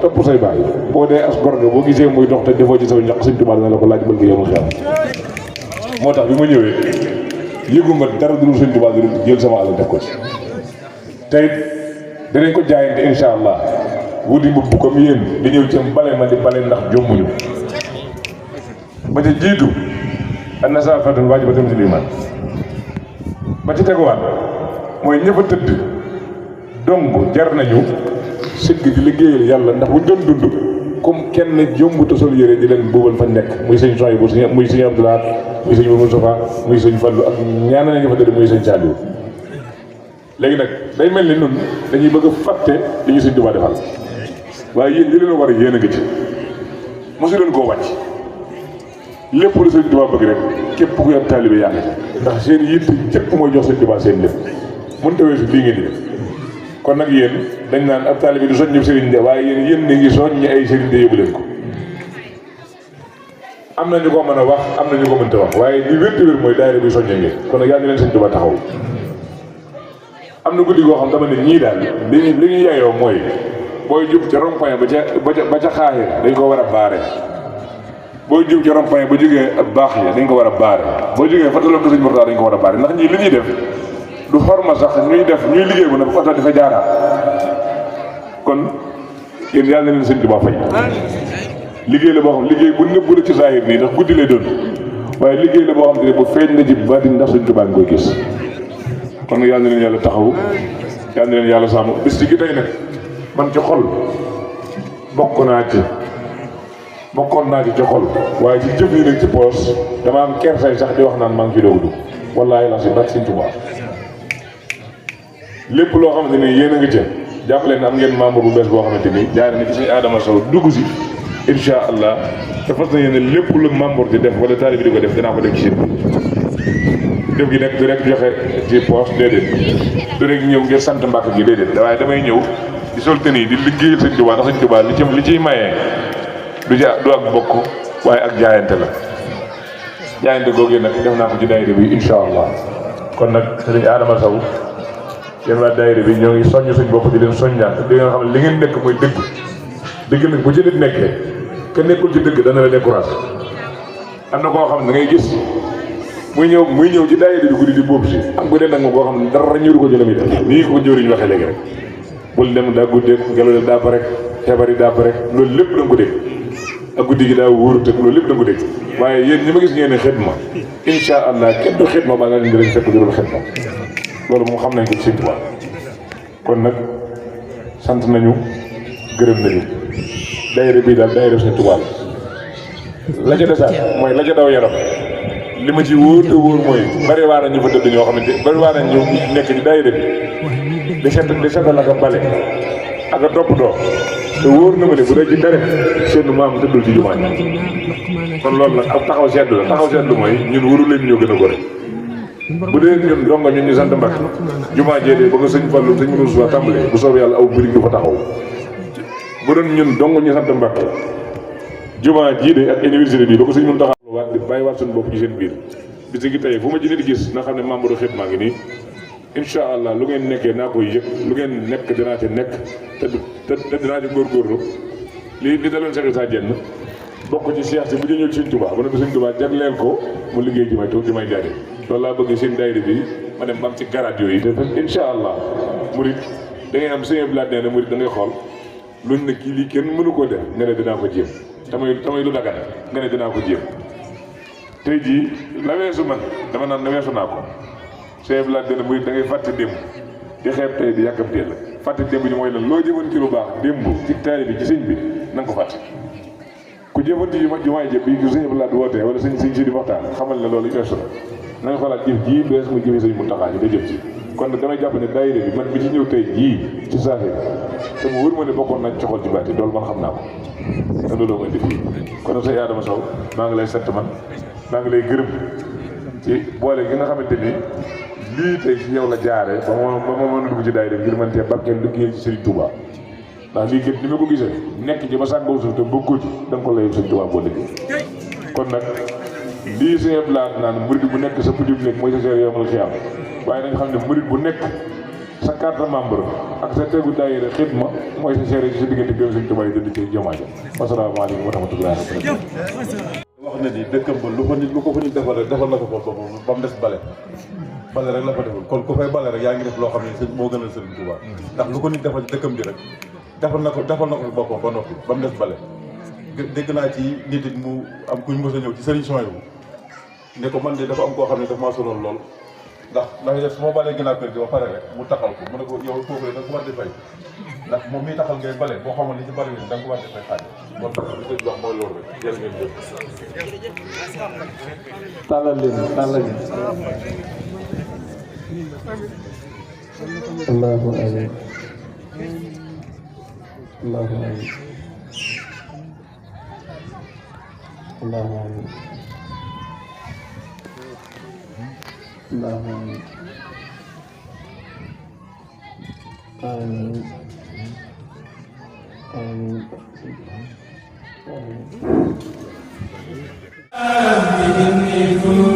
topp say baay boo dee as gor nga boo gisee muy dox te defoo ci saw ñaq Sëñ Tuubaa dana la ko laaj bëgg yow mu xew moo tax bi ma ñëwee yëguma dara dul Sëñ Tuubaa dul jël sama alal def ko ci tey danañ ko jaayante insha allah wuti mbubb comme yéen di ñëw ci bale ma di bale ndax jommuñu ba ca jiitu an-nazaafatun waajibatun fil iimaan ba ci teguwaat mooy ñëpp a tëdd dong jar nañu sëgg di liggéeyal yàlla ndax bu doon dund comme kenn jombuta sol yére di leen buubal fa nekk muy sëñ Soy bu muy sëñ Abdoulaye muy sëñ Moustapha muy sëñ Fallu ak ñaana nga fa tëdd muy sëñ Saliou léegi nag day mel ni nun dañuy bëgg a fàtte li ñu Sëñ Tuubaa defal waaye yéen li leen war a yéen a ngi ci mosu leen koo wàcc lépp lu Sëñ Tuubaa bëgg rek képp ku am taalibe yaa ngi ci ndax seen yitte képp mooy jox Sëñ Tuubaa seen lépp mënut a weesu lii ngeen di def kon nag yéen dañ naan ab taalibe du soññu sëriñ de waaye yéen ni ngi soññi ay sëriñ de yóbbu leen ko am na ñu ko mën a wax am na ñu ko mënta wax waaye li wér te wér mooy daayira bi soññe ngeen kon nag yàlla na leen Sëñ Tuubaa taxaw am na guddi goo xam dama ne ñii daal li ñu yayoo mooy booy jub ca rond-point ba ca xaaxir dañ ko war a baare booy jub ca rond-point ba jógee ab baax ya dañ ko war a baare boo jógee fa taloon ko Sëñ Murtada dañ ko war a baare ndax ñii li ñuy def du xorma sax ñuy liggéey bu ne bu oto di fa jaaraat kon yéen yàlla na leen Sëñ Tuubaa fay liggéey la boo xam liggéey bu nëbbu la ci saahir nii ndax guddi lay doon waaye liggéey la boo xam ne bu feeñ na ci baatin ndax Sëñ Tuubaa nga koy gis kon nag yàlla na leen yàlla taxawu yàlla na leen yàlla sàmm bis ci gi tey nag man ci xol bokkoon naa ci xol waaye ci jëf yi nag ci poos dama am kersay sax di wax naan maa ngi fi doog dugg wallaahi la si barke Sëñ Tuubaa lépp loo xamante ni yéen a ngi ca jàppale ne am ngeen membre bu bees boo xamante ni jaare na ci Sëñ Adama Sow dugg si insha allah te fas na yéene lépp lu membre di def wala taalibe bi di ko def dinaa ko def ci seen def gi nekk du rek joxe ci poche déedéet du rek ñëw ngir sant mbàkk gi déedéet waaye damay ñëw di sol tenue di liggéeyal Sëñ Tuubaa ndax Sëñ Tuubaa li ciy mayee du ak bokk waaye ak jaayante la jaayante googee nag def naa ko ci daayira bi insha allah kon nag Sëñ Adama Sow yéen waa daayira bi ñoo ngi soññ suñ bopp di leen soññaat di nga xam ne li ngeen nekk mooy dëgg nag bu ci nit nekkee ka nekkul ci dëgg dana la découragé am na koo xam ne da ngay gis muy ñëw ci daayira bi guddi di bóob si am bu dee nag ma koo xam ne dara ñëru ko jëla muy def nii ko jëwriñ waxee léegi rek bul dem daa guddeeg ngelaw daa ba rek feebar yi daa ba rek loolu lépp da nga ko dégg ak guddi gi daa wóoru tëg loolu lépp da nga ko dégg waaye yéen ñi ma gis ngeen ne xidma insha allah kenn du xidma baa nga leen di leen fekk jurul xidma loolu moom xam nañ ko ci Sëñ Tuubaa kon nag sant nañu gërëm nañu daayira bii daal daayira Sëñ Tuubaa la ca desaat mooy la ca daw yaram li ma ci wóor te wóor mooy bari waa na ñu fa tëdd ñoo xamante bari waa na ñu nekk ci daayira bi di seetal ak a bale ak a toppatoo te wóor na ma ne bu dee ci dara seen maam tëddul ci jumaa kon loolu nag ab taxaw seetlu la taxaw seetlu mooy ñun waru leen ñoo gën a gore bu dee ñun donga ñun ñu sant Mbàkke jumaa jeedee ba nga Sëñ Fallu Sëñ Muusaa tàmbalee bu soobee yàlla aw bëri du fa taxaw bu doon ñun dong ñu sant Mbàkke jumaa jii de ak université bi ba ko Sëñ Muntaxa waat di bàyyi waat suñu bopp ci seen biir bis gi tey fu ma ci nit gis na xam ne membre xit maa ngi nii insha allah lu ngeen nekkee naa koy yëg lu ngeen nekk dinaa ci nekk te dinaa ci góorgóorlu li daloon Cheikh Issa Diène bokk ci Cheikh si bu ñu ñëw ci Sëñ Tuubaa ba noppi Sëñ Tuubaa jagleel ko mu liggéey ji may jaade loolu laa bëgg seen daayira bi ma dem ba am ci garaat yooyu te insha allah murit da ngay am sëñ blaat nee na murit da ngay xool luñ ne kii lii kenn mënu koo def nga ne dinaa ko jéem tamay lu dagan nga ne dinaa ko jéem tey jii la weesu man dama naan la weesu naa ko sëñ blaat nee na murit da ngay fàtte démb di xeeb tey di yàkkamtee la fàtte démb ji mooy lan loo jëfoon ci lu baax démb ci taali bi ci sëñ bi na nga ko fàtte ku jëfoon ci jumaay jëb bi sëñ blaat wootee wala sëñ si di waxtaan xamal ne loolu weesu na nga xoolaat jëf jii bees mu jëfee Sëñ Muntaxa ji da jëf ci kon nag damay jàpp ne daayira bi man bi ci ñëw tey jii ci saaxi te mu wër ma ne bokkoon nañ coxol ci baati loolu man xam naa ko te loolu ma indi fii kon nag Sëñ Adama Sow maa ngi lay sant man maa ngi lay gërëm ci boole gi nga xamante ni lii tey ci yow la jaare ba ma mën a dugg ci daayira bi ngir mën cee barkeel liggéeyal ci Sëriñ Tuubaa ndax lii gën ni ma ko gisee nekk ci ba sàngoo suuf te bokkoo ci da nga ko layoo sëñ Tuubaa boo liggéey kon nag lii sëñ Abdoulaye naan murid bu nekk sa pujub nekk mooy sa seer yomal xiyaam waaye da nga xam ne murid bu nekk sa carte membre ak sa tegu daayira xidma mooy sa seere ci sa diggante gëm sëñ Tuubaa yi dënd ci jomaaja wasalaamaaleykum wa rahmatullahi wax na ni dëkkam ba lu ko fa nit defal rek defal na ko boppam ba mu des bale rek la fa defal kon ku fay bale rek yaa ngi def loo xam ne sëñ moo gënal sëriñ Tuubaa ndax lu ko nit defal dëkkam bi rek defal na ko fi boppam ba noppi ba mu des bale dégg naa ci nit it mu am kuñ mos a ñëw ci sëriñ Souhaïbou ne ko man de dafa am koo xam ne daf maa sonal lool ndax su ma balee ginnaaw kër gi ba pare rek mu taxal ko mu ne ko yow kooku da nga ko war di fay ndax moom miy taxal ngay bale boo xamoon li ci bale ni da nga ko war di fay xaaj moo tax li koy wax mooy loolu rek jërë ngeen jëf tàllal leen allahu amin allahu amin allahu amin allahu amin amin amin amin